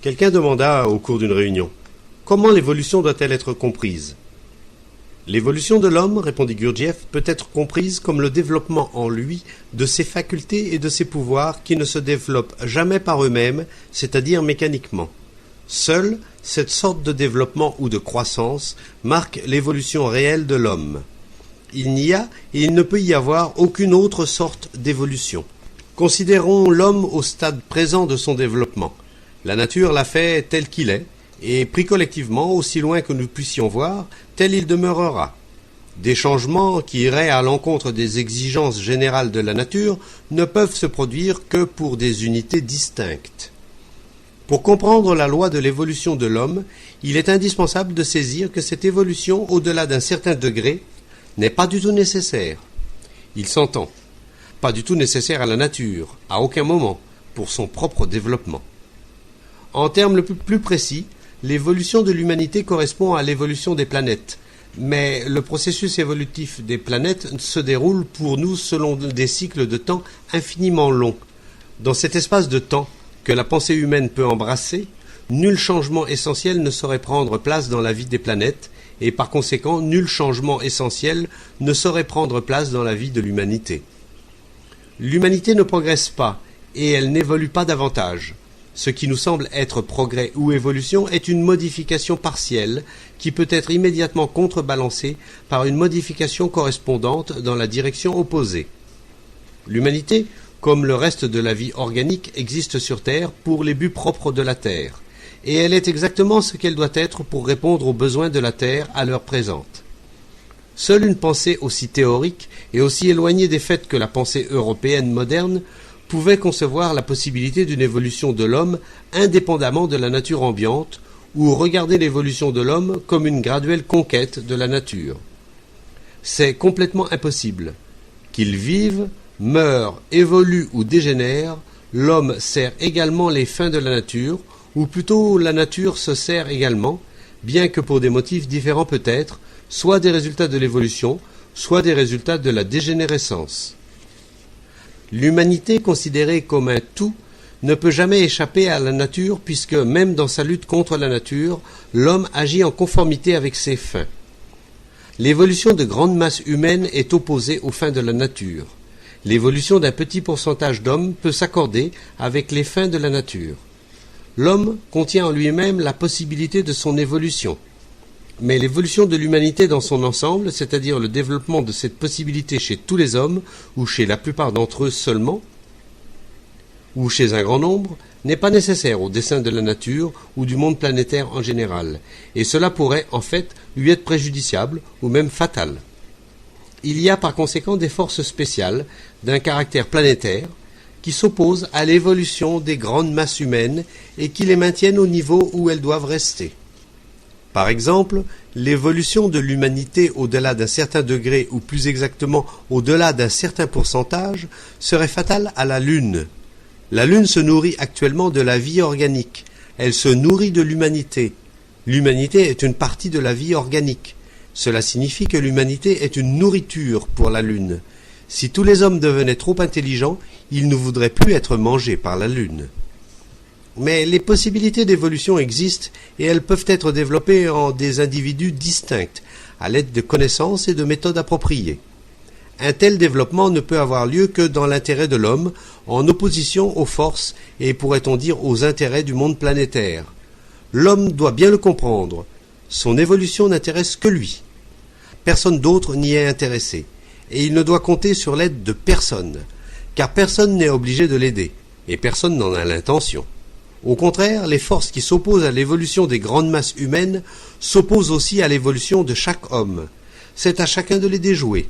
Quelqu'un demanda au cours d'une réunion: « Comment l'évolution doit-elle être comprise ?» L'évolution de l'homme, répondit Gurdjieff, peut être comprise comme le développement en lui de ses facultés et de ses pouvoirs qui ne se développent jamais par eux-mêmes, c'est-à-dire mécaniquement. Seule cette sorte de développement ou de croissance marque l'évolution réelle de l'homme. Il n'y a et il ne peut y avoir aucune autre sorte d'évolution. Considérons l'homme au stade présent de son développement. La nature l'a fait tel qu'il est, et pris collectivement, aussi loin que nous puissions voir, tel il demeurera. Des changements qui iraient à l'encontre des exigences générales de la nature ne peuvent se produire que pour des unités distinctes. Pour comprendre la loi de l'évolution de l'homme, il est indispensable de saisir que cette évolution, au-delà d'un certain degré, n'est pas du tout nécessaire. Il s'entend. Pas du tout nécessaire à la nature, à aucun moment, pour son propre développement. En termes le plus précis, l'évolution de l'humanité correspond à l'évolution des planètes, mais le processus évolutif des planètes se déroule pour nous selon des cycles de temps infiniment longs. Dans cet espace de temps que la pensée humaine peut embrasser, nul changement essentiel ne saurait prendre place dans la vie des planètes, et par conséquent, nul changement essentiel ne saurait prendre place dans la vie de l'humanité. L'humanité ne progresse pas, et elle n'évolue pas davantage. Ce qui nous semble être progrès ou évolution est une modification partielle qui peut être immédiatement contrebalancée par une modification correspondante dans la direction opposée. L'humanité, comme le reste de la vie organique, existe sur Terre pour les buts propres de la Terre, et elle est exactement ce qu'elle doit être pour répondre aux besoins de la Terre à l'heure présente. Seule une pensée aussi théorique et aussi éloignée des faits que la pensée européenne moderne pouvait concevoir la possibilité d'une évolution de l'homme indépendamment de la nature ambiante, ou regarder l'évolution de l'homme comme une graduelle conquête de la nature. C'est complètement impossible. Qu'il vive, meure, évolue ou dégénère, l'homme sert également les fins de la nature, ou plutôt la nature se sert également, bien que pour des motifs différents peut-être, soit des résultats de l'évolution, soit des résultats de la dégénérescence. L'humanité, considérée comme un tout, ne peut jamais échapper à la nature puisque, même dans sa lutte contre la nature, l'homme agit en conformité avec ses fins. L'évolution de grandes masses humaines est opposée aux fins de la nature. L'évolution d'un petit pourcentage d'hommes peut s'accorder avec les fins de la nature. L'homme contient en lui-même la possibilité de son évolution. Mais l'évolution de l'humanité dans son ensemble, c'est-à-dire le développement de cette possibilité chez tous les hommes, ou chez la plupart d'entre eux seulement, ou chez un grand nombre, n'est pas nécessaire au dessein de la nature ou du monde planétaire en général, et cela pourrait en fait lui être préjudiciable ou même fatal. Il y a par conséquent des forces spéciales d'un caractère planétaire qui s'opposent à l'évolution des grandes masses humaines et qui les maintiennent au niveau où elles doivent rester. Par exemple, l'évolution de l'humanité au-delà d'un certain degré, ou plus exactement au-delà d'un certain pourcentage, serait fatale à la Lune. La Lune se nourrit actuellement de la vie organique. Elle se nourrit de l'humanité. L'humanité est une partie de la vie organique. Cela signifie que l'humanité est une nourriture pour la Lune. Si tous les hommes devenaient trop intelligents, ils ne voudraient plus être mangés par la Lune. Mais les possibilités d'évolution existent et elles peuvent être développées en des individus distincts, à l'aide de connaissances et de méthodes appropriées. Un tel développement ne peut avoir lieu que dans l'intérêt de l'homme, en opposition aux forces et, pourrait-on dire, aux intérêts du monde planétaire. L'homme doit bien le comprendre. Son évolution n'intéresse que lui. Personne d'autre n'y est intéressé, et il ne doit compter sur l'aide de personne, car personne n'est obligé de l'aider, et personne n'en a l'intention. Au contraire, les forces qui s'opposent à l'évolution des grandes masses humaines s'opposent aussi à l'évolution de chaque homme. C'est à chacun de les déjouer.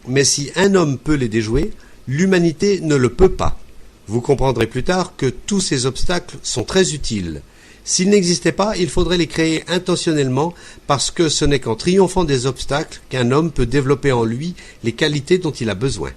Mais si un homme peut les déjouer, l'humanité ne le peut pas. Vous comprendrez plus tard que tous ces obstacles sont très utiles. S'ils n'existaient pas, il faudrait les créer intentionnellement parce que ce n'est qu'en triomphant des obstacles qu'un homme peut développer en lui les qualités dont il a besoin.